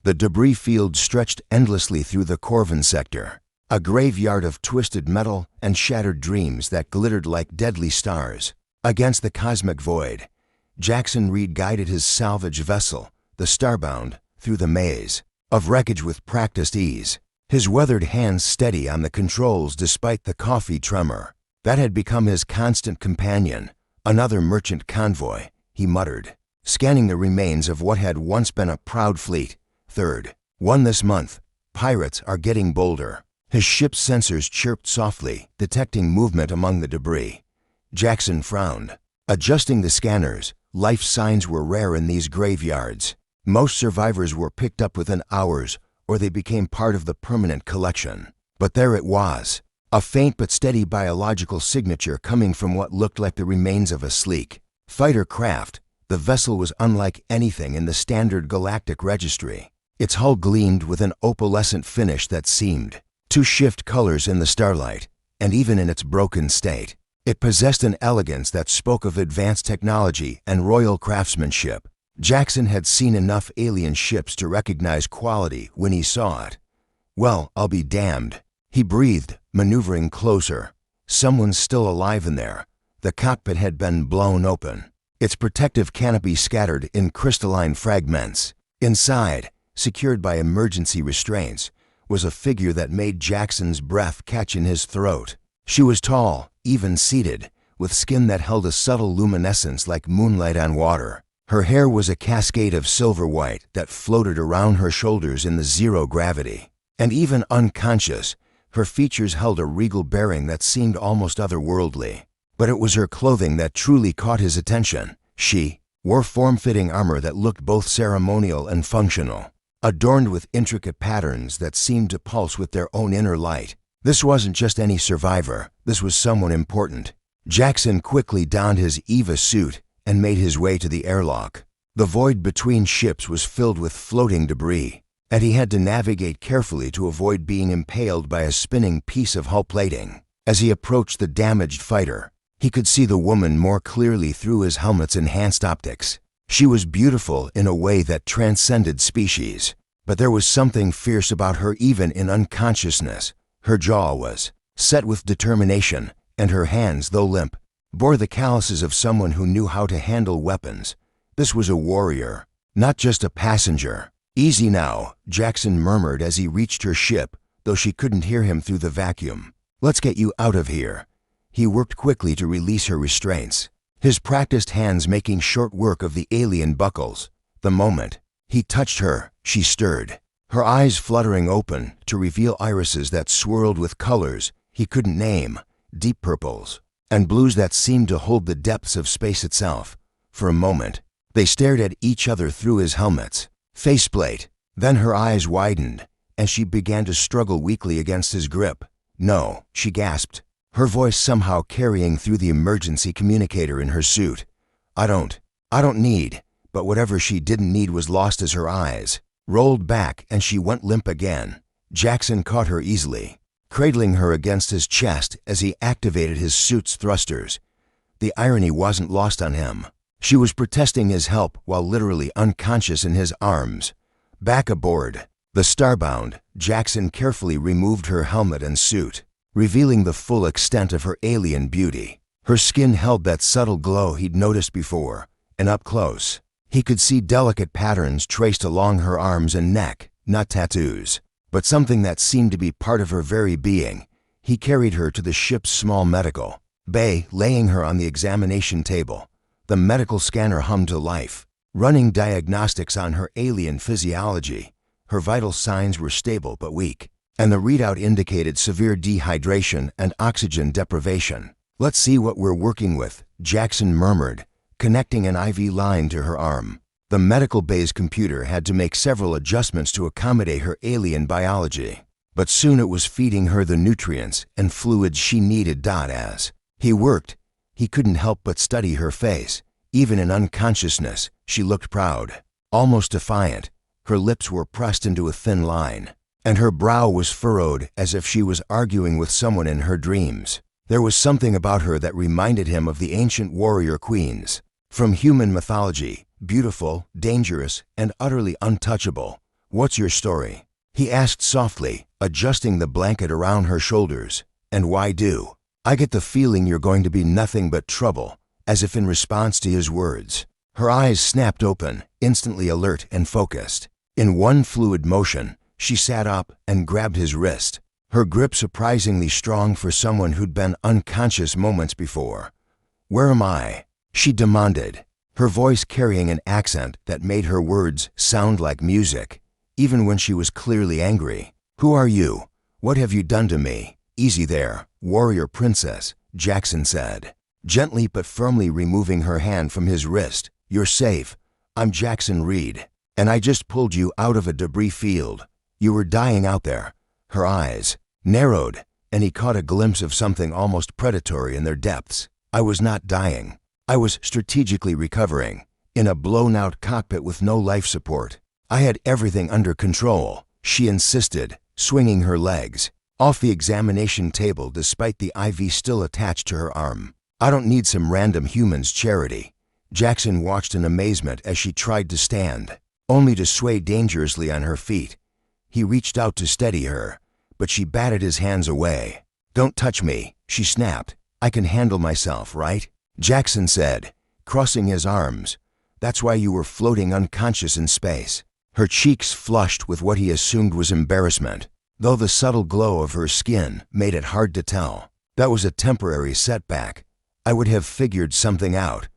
The debris field stretched endlessly through the Corvin sector, a graveyard of twisted metal and shattered dreams that glittered like deadly stars. Against the cosmic void, Jackson Reed guided his salvage vessel, the Starbound, through the maze of wreckage with practiced ease, his weathered hands steady on the controls despite the coffee tremor that had become his constant companion. Another merchant convoy, he muttered, scanning the remains of what had once been a proud fleet. Third one this month. Pirates are getting bolder. His ship's sensors chirped softly, detecting movement among the debris. Jackson frowned. Adjusting the scanners, life signs were rare in these graveyards. Most survivors were picked up within hours, or they became part of the permanent collection. But there it was, a faint but steady biological signature coming from what looked like the remains of a sleek fighter craft. The vessel was unlike anything in the standard galactic registry. Its hull gleamed with an opalescent finish that seemed to shift colors in the starlight, and even in its broken state, it possessed an elegance that spoke of advanced technology and royal craftsmanship. Jackson had seen enough alien ships to recognize quality when he saw it. Well, I'll be damned, he breathed, maneuvering closer. Someone's still alive in there. The cockpit had been blown open, its protective canopy scattered in crystalline fragments. Inside, secured by emergency restraints, was a figure that made Jackson's breath catch in his throat. She was tall, even-seated, with skin that held a subtle luminescence like moonlight on water. Her hair was a cascade of silver white that floated around her shoulders in the zero gravity. And even unconscious, her features held a regal bearing that seemed almost otherworldly. But it was her clothing that truly caught his attention. She wore form-fitting armor that looked both ceremonial and functional, adorned with intricate patterns that seemed to pulse with their own inner light. This wasn't just any survivor, this was someone important. Jackson quickly donned his EVA suit and made his way to the airlock. The void between ships was filled with floating debris, and he had to navigate carefully to avoid being impaled by a spinning piece of hull plating. As he approached the damaged fighter, he could see the woman more clearly through his helmet's enhanced optics. She was beautiful in a way that transcended species, but there was something fierce about her even in unconsciousness. Her jaw was set with determination, and her hands, though limp, bore the calluses of someone who knew how to handle weapons. This was a warrior, not just a passenger. Easy now, Jackson murmured as he reached her ship, though she couldn't hear him through the vacuum. Let's get you out of here. He worked quickly to release her restraints, his practiced hands making short work of the alien buckles. The moment he touched her, she stirred, her eyes fluttering open to reveal irises that swirled with colors he couldn't name, deep purples and blues that seemed to hold the depths of space itself. For a moment, they stared at each other through his helmet's faceplate. Then her eyes widened, and she began to struggle weakly against his grip. No, she gasped, her voice somehow carrying through the emergency communicator in her suit. I don't need, but whatever she didn't need was lost as her eyes rolled back and she went limp again. Jackson caught her easily, cradling her against his chest as he activated his suit's thrusters. The irony wasn't lost on him. She was protesting his help while literally unconscious in his arms. Back aboard the Starbound, Jackson carefully removed her helmet and suit, revealing the full extent of her alien beauty. Her skin held that subtle glow he'd noticed before, and up close, he could see delicate patterns traced along her arms and neck, not tattoos, but something that seemed to be part of her very being. He carried her to the ship's small medical bay, laying her on the examination table. The medical scanner hummed to life, running diagnostics on her alien physiology. Her vital signs were stable but weak, and the readout indicated severe dehydration and oxygen deprivation. Let's see what we're working with, Jackson murmured, connecting an IV line to her arm. The medical bay's computer had to make several adjustments to accommodate her alien biology, but soon it was feeding her the nutrients and fluids she needed. As he worked, he couldn't help but study her face. Even in unconsciousness, she looked proud, almost defiant. Her lips were pressed into a thin line, and her brow was furrowed as if she was arguing with someone in her dreams. There was something about her that reminded him of the ancient warrior queens from human mythology, beautiful, dangerous, and utterly untouchable. "What's your story?" he asked softly, adjusting the blanket around her shoulders. "And why do I get the feeling you're going to be nothing but trouble?" As if in response to his words, her eyes snapped open, instantly alert and focused. In one fluid motion, she sat up and grabbed his wrist, her grip surprisingly strong for someone who'd been unconscious moments before. "Where am I?" she demanded, her voice carrying an accent that made her words sound like music, even when she was clearly angry. "Who are you? What have you done to me?" "Easy there, warrior princess," Jackson said, gently but firmly removing her hand from his wrist. "You're safe. I'm Jackson Reed, and I just pulled you out of a debris field. You were dying out there." Her eyes narrowed, and he caught a glimpse of something almost predatory in their depths. "I was not dying. I was strategically recovering, in a blown-out cockpit with no life support. I had everything under control," she insisted, swinging her legs off the examination table despite the IV still attached to her arm. "I don't need some random human's charity." Jackson watched in amazement as she tried to stand, only to sway dangerously on her feet. He reached out to steady her, but she batted his hands away. "Don't touch me," she snapped. "I can handle myself, right?" Jackson said, crossing his arms. "That's why you were floating unconscious in space." Her cheeks flushed with what he assumed was embarrassment, though the subtle glow of her skin made it hard to tell. "That was a temporary setback. I would have figured something out."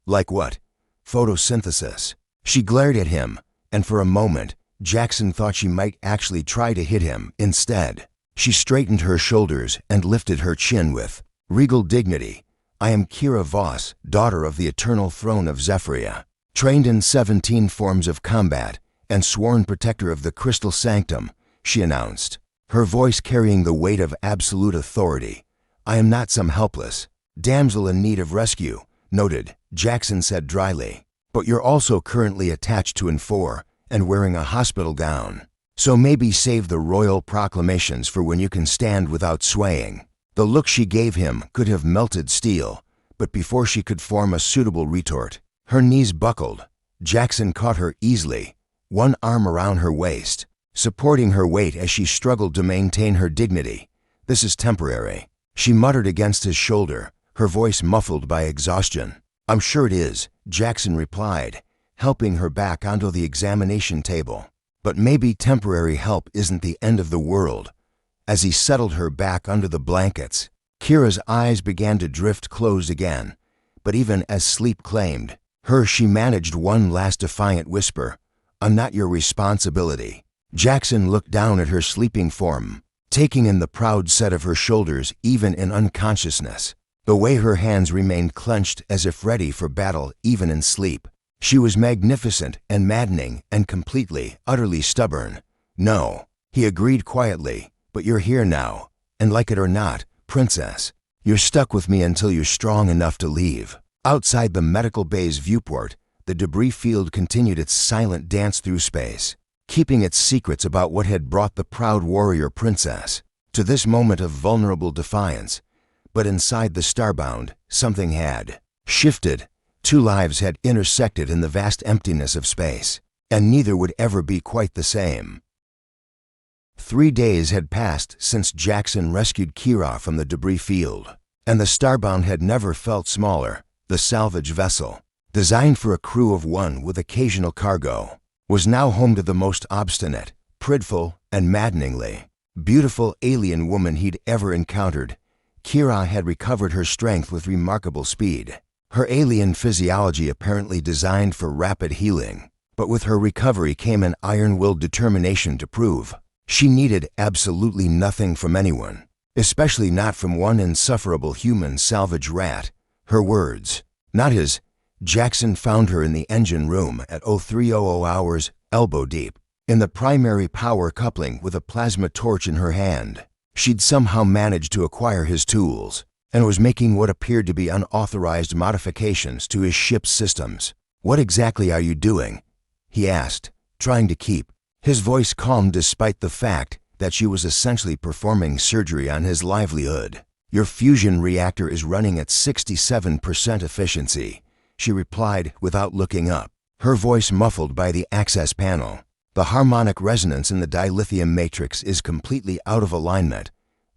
"Like what?" "Photosynthesis." She glared at him, and for a moment, Jackson thought she might actually try to hit him. Instead, she straightened her shoulders and lifted her chin with regal dignity. "I am Kira Voss, daughter of the eternal throne of Zephyria, trained in 17 forms of combat and sworn protector of the Crystal Sanctum," she announced, her voice carrying the weight of absolute authority. "I am not some helpless damsel in need of rescue," noted, Jackson said dryly. "But you're also currently attached to N4 and wearing a hospital gown. So maybe save the royal proclamations for when you can stand without swaying." The look she gave him could have melted steel, but before she could form a suitable retort, her knees buckled. Jackson caught her easily, one arm around her waist, supporting her weight as she struggled to maintain her dignity. "This is temporary," she muttered against his shoulder, her voice muffled by exhaustion. "I'm sure it is," Jackson replied, helping her back onto the examination table. "But maybe temporary help isn't the end of the world." As he settled her back under the blankets, Kira's eyes began to drift closed again, but even as sleep claimed her, she managed one last defiant whisper. "I'm not your responsibility." Jackson looked down at her sleeping form, taking in the proud set of her shoulders even in unconsciousness, the way her hands remained clenched as if ready for battle even in sleep. She was magnificent and maddening and completely, utterly stubborn. "No," he agreed quietly, "but you're here now, and like it or not, princess, you're stuck with me until you're strong enough to leave." Outside the medical bay's viewport, the debris field continued its silent dance through space, keeping its secrets about what had brought the proud warrior princess to this moment of vulnerable defiance. But inside the starbound, something had shifted. Two lives had intersected in the vast emptiness of space, and neither would ever be quite the same. 3 days had passed since Jackson rescued Kira from the debris field, and the starbound had never felt smaller. The salvage vessel, designed for a crew of one with occasional cargo, was now home to the most obstinate, prideful, and maddeningly beautiful alien woman he'd ever encountered. Kira had recovered her strength with remarkable speed, her alien physiology apparently designed for rapid healing. But with her recovery came an iron-willed determination to prove she needed absolutely nothing from anyone, especially not from one insufferable human salvage rat. Her words, not his. Jackson found her in the engine room at 0300 hours, elbow deep, in the primary power coupling with a plasma torch in her hand. She'd somehow managed to acquire his tools and was making what appeared to be unauthorized modifications to his ship's systems. "What exactly are you doing?" he asked, trying to keep his voice calm despite the fact that she was essentially performing surgery on his livelihood. "Your fusion reactor is running at 67% efficiency," she replied without looking up, her voice muffled by the access panel. The harmonic resonance in the dilithium matrix is completely out of alignment.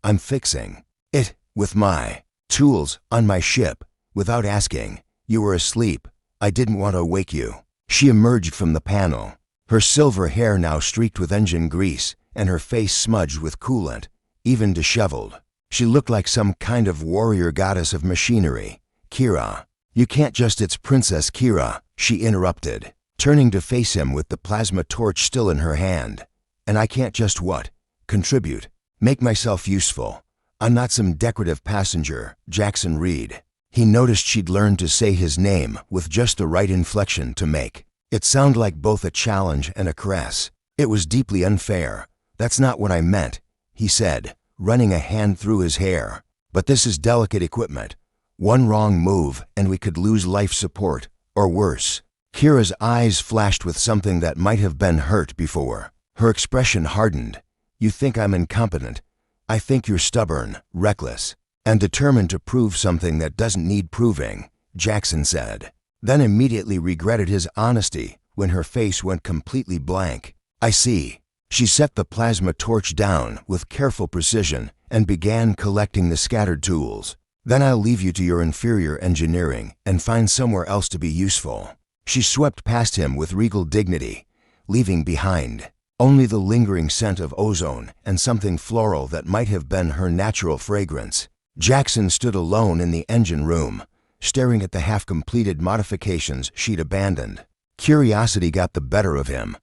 I'm fixing it with my tools on my ship. Without asking, you were asleep. I didn't want to wake you. She emerged from the panel, her silver hair now streaked with engine grease and her face smudged with coolant, even disheveled. She looked like some kind of warrior goddess of machinery. Kira. You can't just, it's Princess Kira, she interrupted, turning to face him with the plasma torch still in her hand. And I can't just what? Contribute. Make myself useful. I'm not some decorative passenger, Jackson Reed. He noticed she'd learned to say his name with just the right inflection to make it sound like both a challenge and a caress. It was deeply unfair. That's not what I meant, he said, running a hand through his hair. But this is delicate equipment. One wrong move and we could lose life support, or worse. Kira's eyes flashed with something that might have been hurt before. Her expression hardened. You think I'm incompetent. I think you're stubborn, reckless, and determined to prove something that doesn't need proving, Jackson said, then immediately regretted his honesty when her face went completely blank. I see. She set the plasma torch down with careful precision and began collecting the scattered tools. Then I'll leave you to your inferior engineering and find somewhere else to be useful. She swept past him with regal dignity, leaving behind only the lingering scent of ozone and something floral that might have been her natural fragrance. Jackson stood alone in the engine room, staring at the half-completed modifications she'd abandoned. Curiosity got the better of him.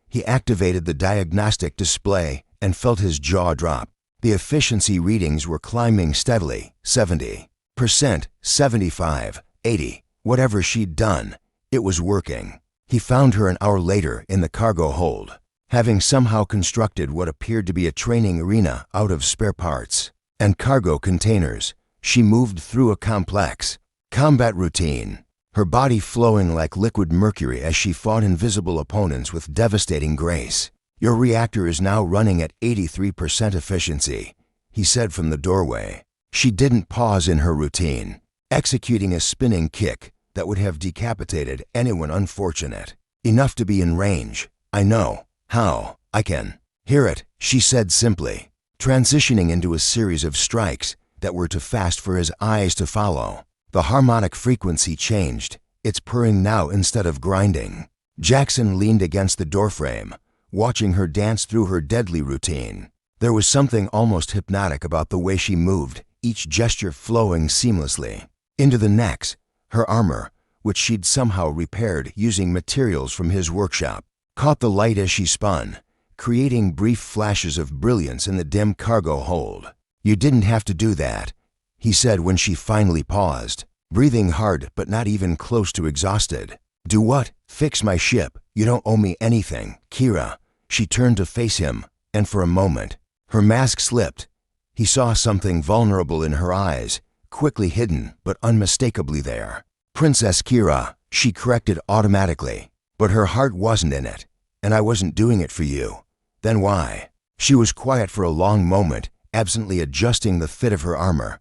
He activated the diagnostic display and felt his jaw drop. The efficiency readings were climbing steadily, 70%, 75%, 80%, whatever she'd done, it was working. He found her an hour later in the cargo hold, having somehow constructed what appeared to be a training arena out of spare parts and cargo containers. She moved through a complex combat routine, her body flowing like liquid mercury as she fought invisible opponents with devastating grace. Your reactor is now running at 83% efficiency, he said from the doorway. She didn't pause in her routine, executing a spinning kick that would have decapitated anyone unfortunate enough to be in range. I know. How? I can hear it, she said simply, transitioning into a series of strikes that were too fast for his eyes to follow. The harmonic frequency changed. It's purring now instead of grinding. Jackson leaned against the doorframe, watching her dance through her deadly routine. There was something almost hypnotic about the way she moved, each gesture flowing seamlessly into the next. Her armor, which she'd somehow repaired using materials from his workshop, caught the light as she spun, creating brief flashes of brilliance in the dim cargo hold. You didn't have to do that, he said when she finally paused, breathing hard but not even close to exhausted. Do what? Fix my ship. You don't owe me anything, Kira. She turned to face him, and for a moment, her mask slipped. He saw something vulnerable in her eyes, quickly hidden but unmistakably there. Princess Kira, she corrected automatically. But her heart wasn't in it, and I wasn't doing it for you. Then why? She was quiet for a long moment, absently adjusting the fit of her armor.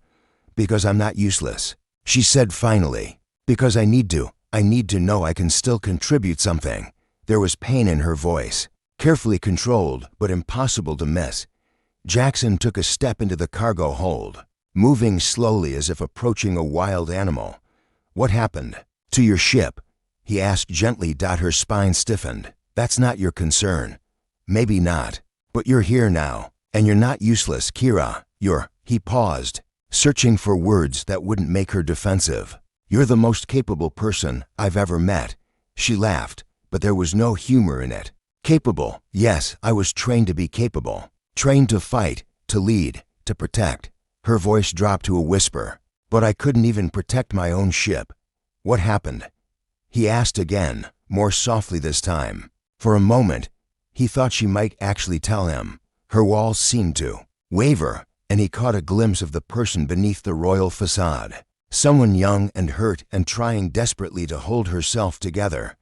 Because I'm not useless, she said finally. Because I need to know I can still contribute something. There was pain in her voice, carefully controlled but impossible to miss. Jackson took a step into the cargo hold, moving slowly as if approaching a wild animal. What happened to your ship? He asked gently. Her spine stiffened. That's not your concern. Maybe not. But you're here now, and you're not useless, Kira. He paused, searching for words that wouldn't make her defensive. You're the most capable person I've ever met. She laughed, but there was no humor in it. Capable? Yes, I was trained to be capable. Trained to fight, to lead, to protect. Her voice dropped to a whisper. But I couldn't even protect my own ship. What happened? He asked again, more softly this time. For a moment, he thought she might actually tell him. Her walls seemed to waver, and he caught a glimpse of the person beneath the royal facade. Someone young and hurt and trying desperately to hold herself together.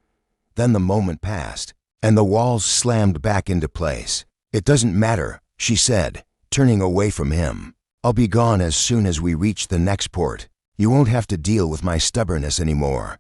Then the moment passed, and the walls slammed back into place. It doesn't matter, she said, turning away from him. I'll be gone as soon as we reach the next port. You won't have to deal with my stubbornness anymore.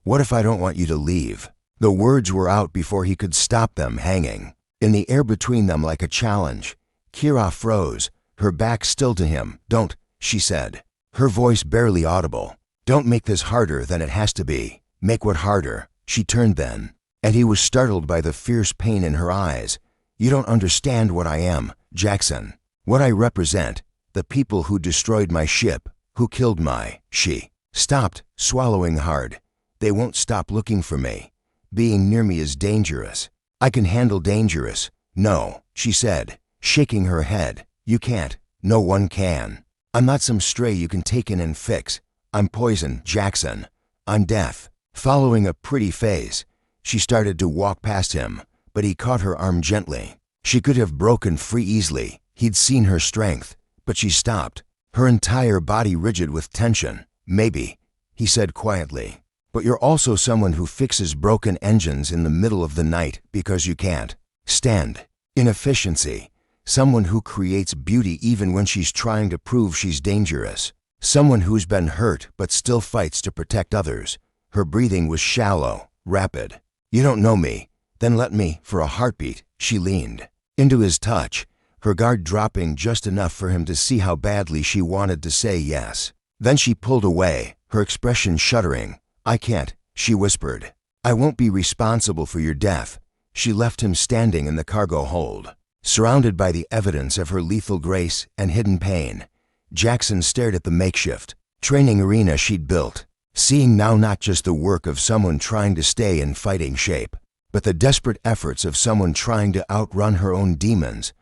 What if I don't want you to leave? The words were out before he could stop them, hanging in the air between them like a challenge. Kira froze, her back still to him. "Don't," she said, her voice barely audible. "Don't make this harder than it has to be. Make what harder." She turned then, and he was startled by the fierce pain in her eyes. "You don't understand what I am, Jackson. What I represent. The people who destroyed my ship, who killed my..." She stopped, swallowing hard. "They won't stop looking for me. Being near me is dangerous. I can handle dangerous." "No," she said, shaking her head. "You can't. No one can. I'm not some stray you can take in and fix. I'm poison, Jackson. I'm death." Following a pretty face, she started to walk past him, but he caught her arm gently. She could have broken free easily. He'd seen her strength, but she stopped, her entire body rigid with tension. "Maybe," he said quietly, "but you're also someone who fixes broken engines in the middle of the night because you can't stand inefficiency. Someone who creates beauty even when she's trying to prove she's dangerous. Someone who's been hurt but still fights to protect others." Her breathing was shallow, rapid. "You don't know me. Then let me, for a heartbeat." She leaned into his touch, her guard dropping just enough for him to see how badly she wanted to say yes. Then she pulled away, her expression shuddering. "I can't," she whispered. "I won't be responsible for your death." She left him standing in the cargo hold, surrounded by the evidence of her lethal grace and hidden pain. Jackson stared at the makeshift training arena she'd built, seeing now not just the work of someone trying to stay in fighting shape, but the desperate efforts of someone trying to outrun her own demons.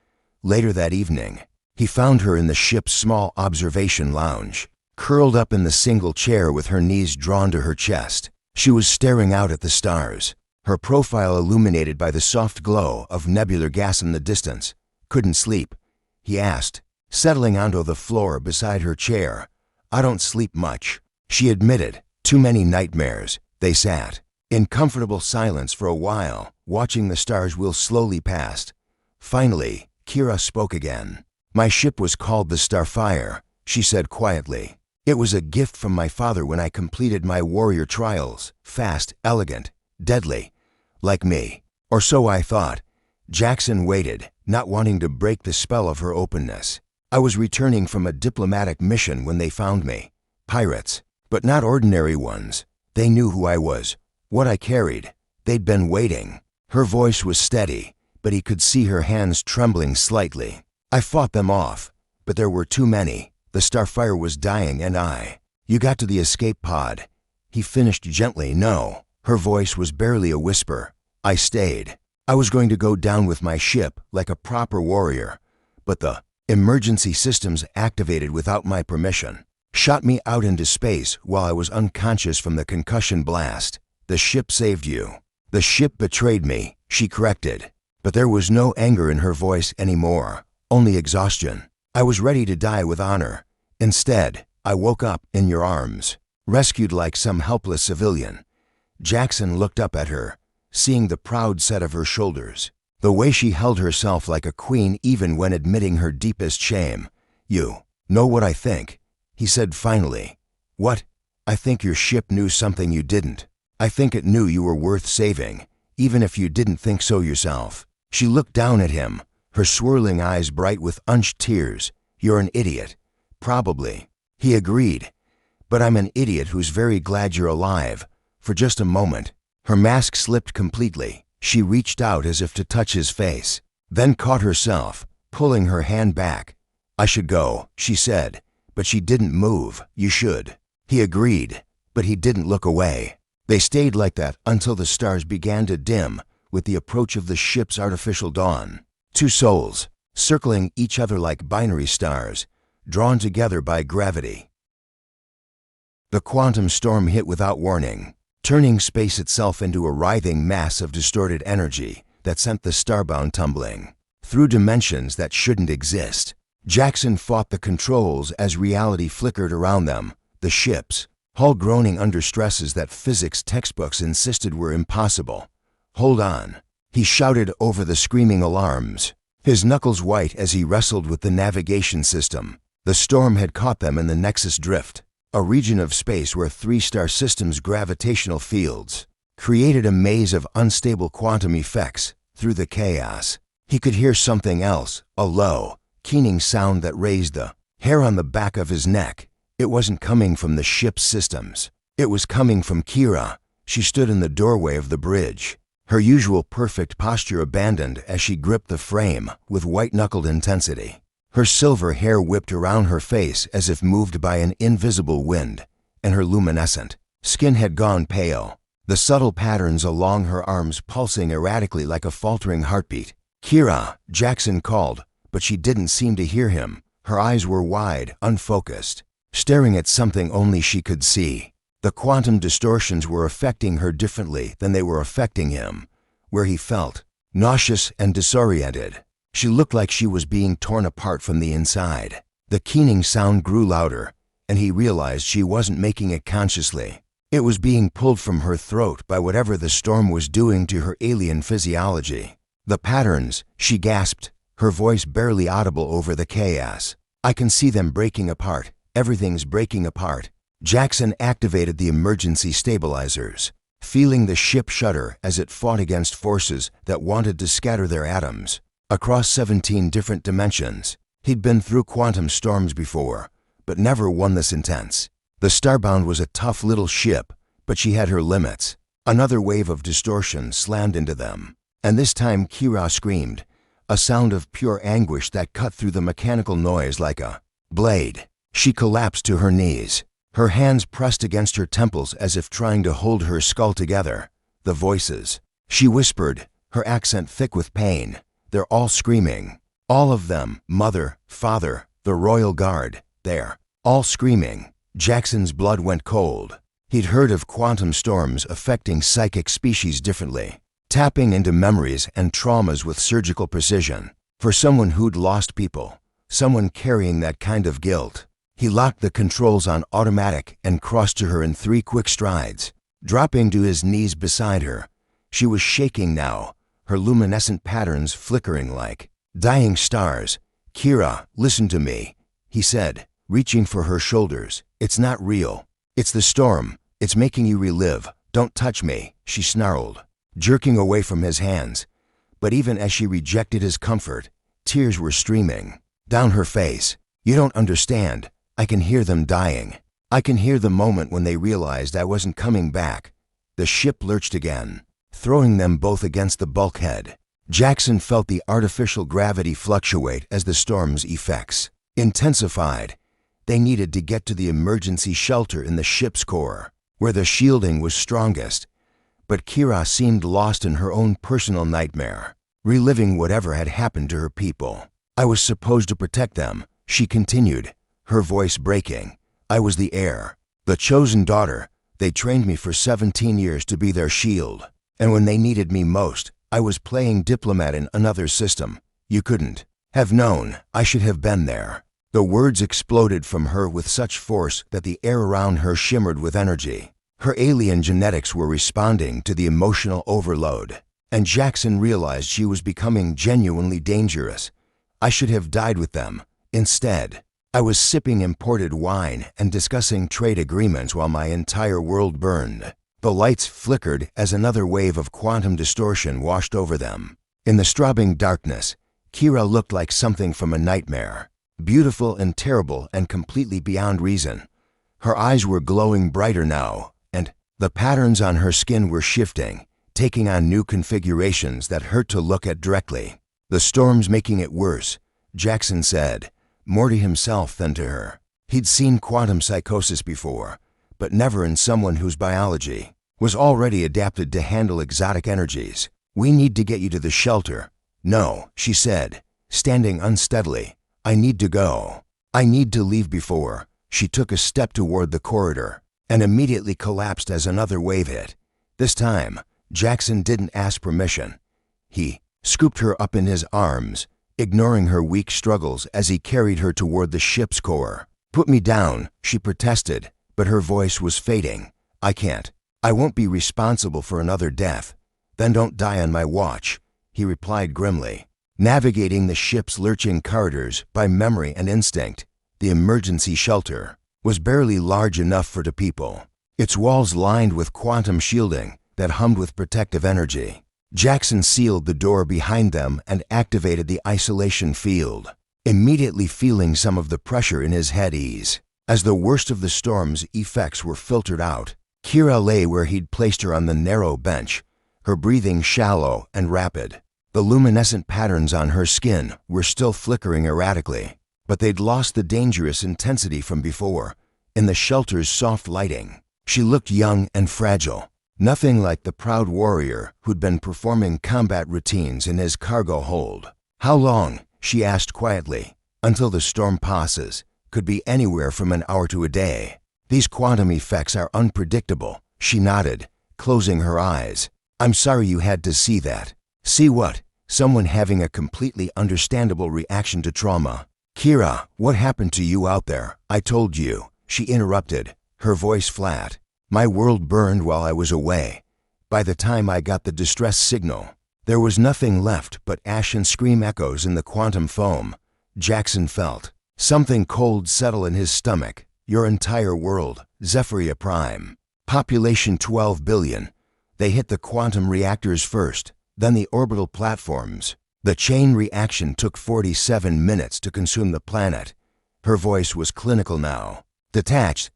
Later that evening, he found her in the ship's small observation lounge, curled up in the single chair with her knees drawn to her chest. She was staring out at the stars, her profile illuminated by the soft glow of nebular gas in the distance. "Couldn't sleep?" he asked, settling onto the floor beside her chair. "I don't sleep much," she admitted. "Too many nightmares." They sat in comfortable silence for a while, watching the stars wheel slowly past. Finally, Kira spoke again. "My ship was called the Starfire," she said quietly. "It was a gift from my father when I completed my warrior trials. Fast, elegant, deadly. Like me. Or so I thought." Jackson waited, not wanting to break the spell of her openness. "I was returning from a diplomatic mission when they found me. Pirates, but not ordinary ones. They knew who I was, what I carried. They'd been waiting." Her voice was steady, but he could see her hands trembling slightly. "I fought them off, but there were too many. The Starfire was dying and You got to the escape pod." He finished gently. "No." Her voice was barely a whisper. "I stayed. I was going to go down with my ship like a proper warrior, but the emergency systems activated without my permission. Shot me out into space while I was unconscious from the concussion blast. The ship saved you." "The ship betrayed me," she corrected, but there was no anger in her voice anymore, only exhaustion. "I was ready to die with honor. Instead, I woke up in your arms, rescued like some helpless civilian." Jackson looked up at her, seeing the proud set of her shoulders, the way she held herself like a queen even when admitting her deepest shame. "You know what I think," he said finally. "What?" "I think your ship knew something you didn't. I think it knew you were worth saving, even if you didn't think so yourself." She looked down at him, her swirling eyes bright with unshed tears. "You're an idiot." "Probably," he agreed. "But I'm an idiot who's very glad you're alive." For just a moment, her mask slipped completely. She reached out as if to touch his face, then caught herself, pulling her hand back. "I should go," she said, but she didn't move. "You should." He agreed, but he didn't look away. They stayed like that until the stars began to dim with the approach of the ship's artificial dawn. Two souls, circling each other like binary stars, drawn together by gravity. The quantum storm hit without warning, turning space itself into a writhing mass of distorted energy that sent the starbound tumbling through dimensions that shouldn't exist. Jackson fought the controls as reality flickered around them, the ship's hull groaning under stresses that physics textbooks insisted were impossible. "Hold on," he shouted over the screaming alarms, his knuckles white as he wrestled with the navigation system. The storm had caught them in the Nexus Drift, a region of space where three-star systems' gravitational fields created a maze of unstable quantum effects through the chaos. He could hear something else, a low, keening sound that raised the hair on the back of his neck. It wasn't coming from the ship's systems. It was coming from Kira. She stood in the doorway of the bridge, her usual perfect posture abandoned as she gripped the frame with white-knuckled intensity. Her silver hair whipped around her face as if moved by an invisible wind, and her luminescent skin had gone pale, the subtle patterns along her arms pulsing erratically like a faltering heartbeat. "Kira," Jackson called, but she didn't seem to hear him. Her eyes were wide, unfocused, staring at something only she could see. The quantum distortions were affecting her differently than they were affecting him, where he felt nauseous and disoriented. She looked like she was being torn apart from the inside. The keening sound grew louder, and he realized she wasn't making it consciously. It was being pulled from her throat by whatever the storm was doing to her alien physiology. "The patterns," she gasped, her voice barely audible over the chaos. "I can see them breaking apart. Everything's breaking apart." Jackson activated the emergency stabilizers, feeling the ship shudder as it fought against forces that wanted to scatter their atoms. Across 17 different dimensions, he'd been through quantum storms before, but never one this intense. The Starbound was a tough little ship, but she had her limits. Another wave of distortion slammed into them, and this time Kira screamed, a sound of pure anguish that cut through the mechanical noise like a blade. She collapsed to her knees, her hands pressed against her temples as if trying to hold her skull together. The voices, she whispered, her accent thick with pain. "They're all screaming. All of them, Mother, Father, the Royal Guard. They're all screaming." Jackson's blood went cold. He'd heard of quantum storms affecting psychic species differently, tapping into memories and traumas with surgical precision. For someone who'd lost people, someone carrying that kind of guilt, he locked the controls on automatic and crossed to her in 3 quick strides, dropping to his knees beside her. She was shaking now, her luminescent patterns flickering like dying stars. "Kira, listen to me," he said, reaching for her shoulders. "It's not real. It's the storm. It's making you relive. Don't touch me," she snarled, jerking away from his hands. But even as she rejected his comfort, tears were streaming down her face. "You don't understand. I can hear them dying. I can hear the moment when they realized I wasn't coming back." The ship lurched again, throwing them both against the bulkhead. Jackson felt the artificial gravity fluctuate as the storm's effects intensified. They needed to get to the emergency shelter in the ship's core, where the shielding was strongest. But Kira seemed lost in her own personal nightmare, reliving whatever had happened to her people. "I was supposed to protect them," she continued, her voice breaking. "I was the heir, the chosen daughter. They trained me for 17 years to be their shield. And when they needed me most, I was playing diplomat in another system. You couldn't have known. I should have been there." The words exploded from her with such force that the air around her shimmered with energy. Her alien genetics were responding to the emotional overload, and Jackson realized she was becoming genuinely dangerous. "I should have died with them. Instead, I was sipping imported wine and discussing trade agreements while my entire world burned." The lights flickered as another wave of quantum distortion washed over them. In the strobing darkness, Kira looked like something from a nightmare, beautiful and terrible and completely beyond reason. Her eyes were glowing brighter now, and the patterns on her skin were shifting, taking on new configurations that hurt to look at directly. "The storm's making it worse," Jackson said, more to himself than to her. He'd seen quantum psychosis before, but never in someone whose biology was already adapted to handle exotic energies. "We need to get you to the shelter." "No," she said, standing unsteadily. "I need to go. I need to leave before." She took a step toward the corridor and immediately collapsed as another wave hit. This time, Jackson didn't ask permission. He scooped her up in his arms, ignoring her weak struggles as he carried her toward the ship's core. "Put me down," she protested, but her voice was fading. "I can't. I won't be responsible for another death." "Then don't die on my watch," he replied grimly, navigating the ship's lurching corridors by memory and instinct. The emergency shelter was barely large enough for 2 people, its walls lined with quantum shielding, that hummed with protective energy. Jackson sealed the door behind them and activated the isolation field, immediately feeling some of the pressure in his head ease. As the worst of the storm's effects were filtered out, Kira lay where he'd placed her on the narrow bench, her breathing shallow and rapid. The luminescent patterns on her skin were still flickering erratically, but they'd lost the dangerous intensity from before. In the shelter's soft lighting, she looked young and fragile, nothing like the proud warrior who'd been performing combat routines in his cargo hold. "How long?" she asked quietly. "Until the storm passes. Could be anywhere from an hour to a day. These quantum effects are unpredictable." She nodded, closing her eyes. "I'm sorry you had to see that." "See what?" "Someone having a completely understandable reaction to trauma." "Kira, what happened to you out there?" "I told you," she interrupted, her voice flat. "My world burned while I was away. By the time I got the distress signal, there was nothing left but ash and scream echoes in the quantum foam." Jackson felt something cold settle in his stomach. "Your entire world, Zephyria Prime. Population 12 billion. They hit the quantum reactors first, then the orbital platforms. The chain reaction took 47 minutes to consume the planet." Her voice was clinical now. Detached.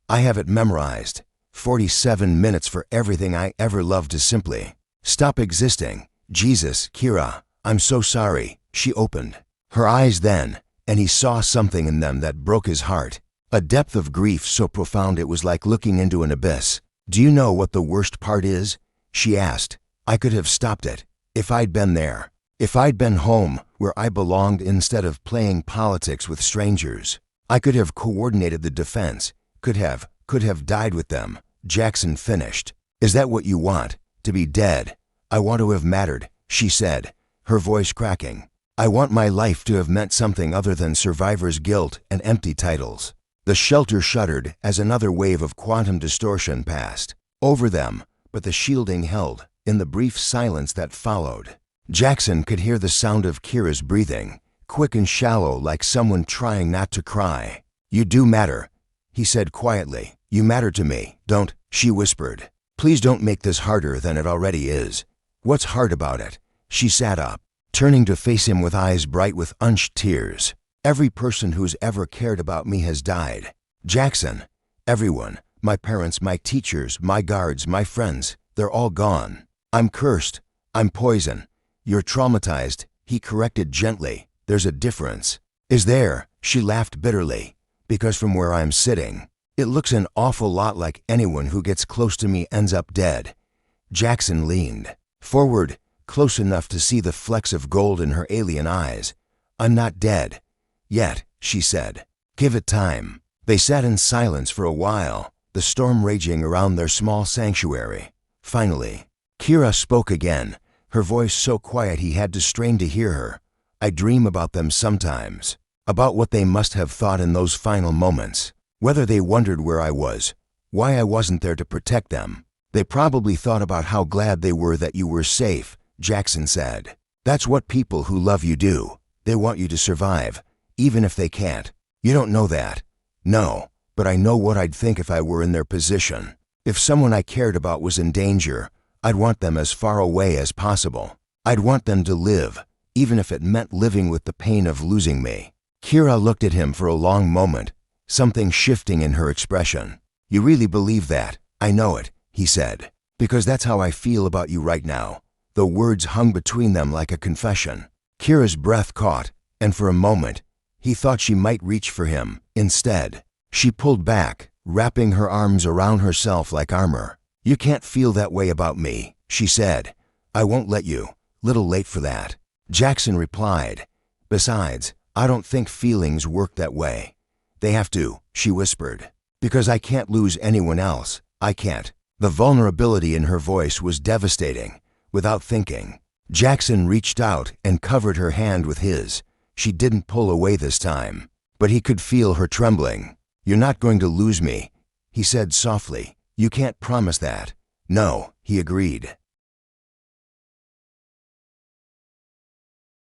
"I have it memorized. 47 minutes for everything I ever loved to simply stop existing." "Jesus, Kira, I'm so sorry." She opened her eyes then, and he saw something in them that broke his heart. A depth of grief so profound it was like looking into an abyss. "Do you know what the worst part is?" she asked. "I could have stopped it if I'd been there. If I'd been home, where I belonged instead of playing politics with strangers. I could have coordinated the defense, could have died with them." Jackson finished. "Is that what you want? To be dead?" "I want to have mattered," she said, her voice cracking. "I want my life to have meant something other than survivor's guilt and empty titles." The shelter shuddered as another wave of quantum distortion passed over them, but the shielding held. In the brief silence that followed, Jackson could hear the sound of Kira's breathing, quick and shallow like someone trying not to cry. "You do matter," he said quietly. "You matter to me, don't," she whispered. "Please don't make this harder than it already is." "What's hard about it?" She sat up, turning to face him with eyes bright with unshed tears. "Every person who's ever cared about me has died. Jackson, everyone. My parents, my teachers, my guards, my friends, they're all gone. I'm cursed. I'm poison. You're traumatized," he corrected gently. "There's a difference." "Is there?" She laughed bitterly. "Because from where I'm sitting, it looks an awful lot like anyone who gets close to me ends up dead." Jackson leaned forward, close enough to see the flecks of gold in her alien eyes. "I'm not dead yet," she said. "Give it time." They sat in silence for a while, the storm raging around their small sanctuary. Finally, Kira spoke again, her voice so quiet he had to strain to hear her. "I dream about them sometimes, about what they must have thought in those final moments, whether they wondered where I was, why I wasn't there to protect them. They probably thought about how glad they were that you were safe," Jackson said. "That's what people who love you do. They want you to survive, even if they can't. You don't know that." "No, but I know what I'd think if I were in their position. If someone I cared about was in danger, I'd want them as far away as possible. I'd want them to live, even if it meant living with the pain of losing me." Kira looked at him for a long moment, something shifting in her expression. "You really believe that?" "I know it," he said, "because that's how I feel about you right now." The words hung between them like a confession. Kira's breath caught, and for a moment, he thought she might reach for him. Instead, she pulled back, wrapping her arms around herself like armor. "You can't feel that way about me," she said. "I won't let you." "Little late for that," Jackson replied. "Besides, I don't think feelings work that way." "They have to," she whispered. "Because I can't lose anyone else. I can't." The vulnerability in her voice was devastating. Without thinking, Jackson reached out and covered her hand with his. She didn't pull away this time, but he could feel her trembling. "You're not going to lose me," he said softly. "You can't promise that." "No," he agreed.